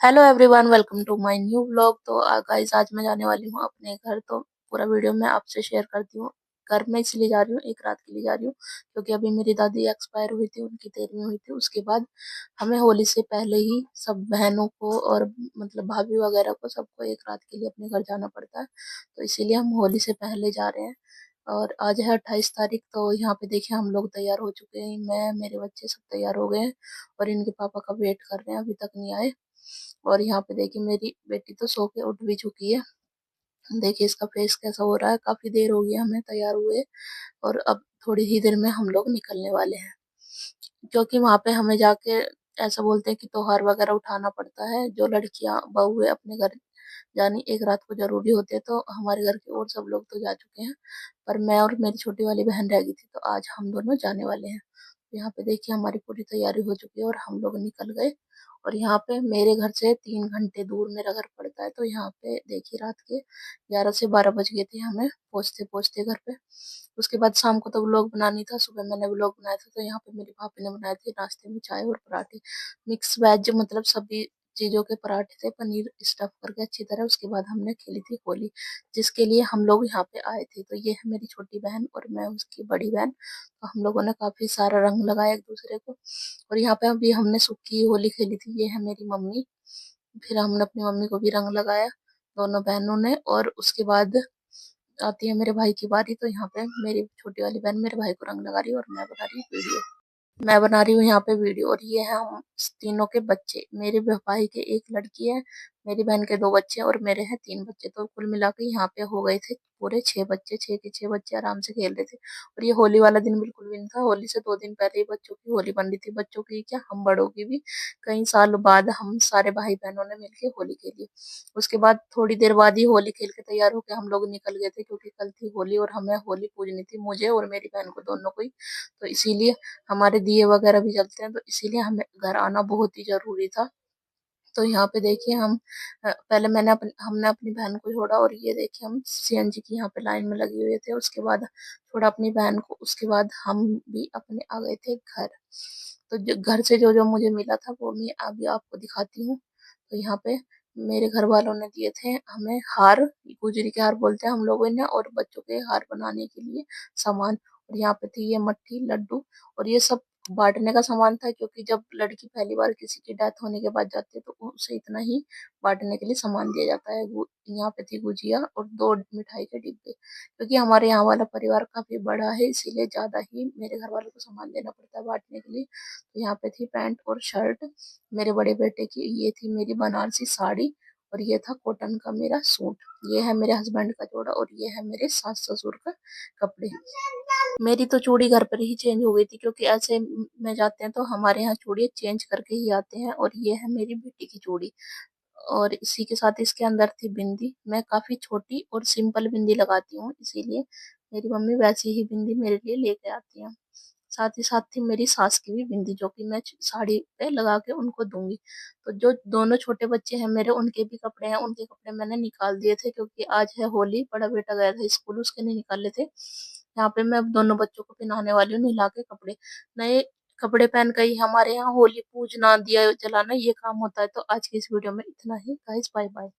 Hello everyone, welcome to my new vlog. तो guys, आज मैं जाने वाली हूँ अपने घर। तो पूरा वीडियो मैं आपसे शेयर करती हूँ। घर में इसलिए जा रही हूँ, एक रात के लिए जा रही हूँ क्योंकि अभी मेरी दादी एक्सपायर हुई थी, उनकी 13वीं हुई थी। उसके बाद हमें होली से पहले ही सब बहनों को और मतलब भाभी वगैरह को सबको एक रात के लिए अपने घर जाना पड़ता है। तो इसीलिए हम होली से पहले जा रहे हैं। और आज है 28 तारीख। तो यहाँ पे देखिए हम लोग तैयार हो चुके हैं, मैं मेरे बच्चे सब तैयार हो गए हैं और इनके पापा का वेट कर रहे हैं, अभी तक नहीं आए। और यहाँ पे देखिए मेरी बेटी तो सो के उठ भी चुकी है। देखिए इसका फेस कैसा हो रहा है, काफी देर हो गई हमें तैयार हुए। और अब थोड़ी ही देर में हम लोग निकलने वाले हैं, क्योंकि वहां पे हमें जाके ऐसा बोलते हैं कि त्योहार वगैरह उठाना पड़ता है। जो लड़कियां बहू है अपने घर जानी एक रात को जरूरी होती है। तो हमारे घर के और सब लोग तो जा चुके हैं, पर मैं और मेरी छोटी वाली बहन रह गई थी, तो आज हम दोनों जाने वाले हैं। यहाँ पे देखिए हमारी पूरी तैयारी हो चुकी है और हम लोग निकल गए। और यहाँ पे मेरे घर से 3 घंटे दूर मेरा घर पड़ता है। तो यहाँ पे देखिए रात के 11 से 12 बज गए थे हमें पहुंचते पहुंचते घर पे। उसके बाद शाम को तो व्लॉग बनानी था, सुबह मैंने व्लॉग बनाया था। तो यहाँ पे मेरी भाभी ने बनाए थे नाश्ते में चाय और पराठे, मिक्स वेज, मतलब सभी चीजों के पराठे थे, पनीर स्टफ करके अच्छी तरह। उसके बाद हमने खेली थी होली, जिसके लिए हम लोग यहाँ पे आए थे। तो ये है मेरी छोटी बहन और मैं उसकी बड़ी बहन। तो हम लोगों ने काफी सारा रंग लगाया एक दूसरे को। और यहाँ पे अभी हमने सूखी होली खेली थी। ये है मेरी मम्मी, फिर हमने अपनी मम्मी को भी रंग लगाया, दोनों बहनों ने। और उसके बाद आती है मेरे भाई की बारी। तो यहाँ पे मेरी छोटी वाली बहन मेरे भाई को रंग लगा रही है और मैं बना रही हूँ वीडियो। मैं बना रही हूँ यहाँ पे वीडियो। और ये है हम तीनों के बच्चे, मेरे भाई के एक लड़की है, मेरी बहन के 2 बच्चे और मेरे हैं 3 बच्चे। तो कुल मिला के यहाँ पे हो गए थे पूरे 6 बच्चे, 6 के 6 बच्चे आराम से खेल रहे थे। और ये होली वाला दिन बिल्कुल भी नहीं था, होली से 2 दिन पहले ही बच्चों की होली बन रही थी। बच्चों की क्या, हम बड़ों की भी। कई साल बाद हम सारे भाई बहनों ने मिलके होली खेली। उसके बाद थोड़ी देर बाद ही होली खेल के तैयार होके हम लोग निकल गए थे, क्योंकि कल थी होली और हमें होली पूजनी थी, मुझे और मेरी बहन को, दोनों को ही। तो इसीलिए हमारे दिए वगैरह भी जलते हैं, तो इसीलिए हमें घर आना बहुत ही जरूरी था। तो यहाँ पे देखिए हम पहले हमने अपनी बहन को छोड़ा। और ये देखिए हम सीएनजी की यहाँ पे लाइन में लगे हुए थे। उसके बाद छोड़ा अपनी बहन को, उसके बाद हम भी अपने आ गए थे घर। तो घर से जो जो मुझे मिला था वो मैं अभी आपको दिखाती हूँ। तो यहाँ पे मेरे घर वालों ने दिए थे हमें हार, गुजरी के हार बोलते हैं हम लोगों ने, और बच्चों के हार बनाने के लिए सामान। और यहाँ पे थी ये मट्ठी, लड्डू, और ये सब बांटने का सामान था, क्योंकि जब लड़की पहली बार किसी की डेथ होने के बाद जाती है तो उसे इतना ही बांटने के लिए सामान दिया जाता है। यहाँ पे थी गुजिया और 2 मिठाई के डिब्बे, क्योंकि हमारे यहाँ वाला परिवार काफी बड़ा है, इसीलिए ज्यादा ही मेरे घर वालों को सामान देना पड़ता है बांटने के लिए। तो यहाँ पे थी पैंट और शर्ट मेरे बड़े बेटे की, ये थी मेरी बनारसी साड़ी, और ये था कॉटन का मेरा सूट। ये है मेरे हस्बैंड का जोड़ा और ये है मेरे सास ससुर का कपड़े। मेरी तो चूड़ी घर पर ही चेंज हो गई थी, क्योंकि ऐसे में जाते हैं तो हमारे यहाँ चूड़ी चेंज करके ही आते हैं। और ये है मेरी बेटी की चूड़ी, और इसी के साथ इसके अंदर थी बिंदी। मैं काफी छोटी और सिंपल बिंदी लगाती हूँ, इसीलिए मेरी मम्मी वैसी ही बिंदी मेरे लिए लेके आती है। साथ ही साथ थी मेरी सास की भी बिंदी, जो कि मैं साड़ी पे लगा के उनको दूंगी। तो जो दोनों छोटे बच्चे हैं मेरे, उनके भी कपड़े हैं, उनके कपड़े मैंने निकाल दिए थे, क्योंकि आज है होली, बड़ा बेटा गया था स्कूल, उसके नहीं निकाले थे। यहाँ पे मैं अब दोनों बच्चों को पहनाने वाली हूँ, नहला के कपड़े, नए कपड़े पहन कर ही हमारे यहाँ होली पूजना, दिया जलाना ये काम होता है। तो आज की इस वीडियो में इतना ही गाइस, बाय बाय।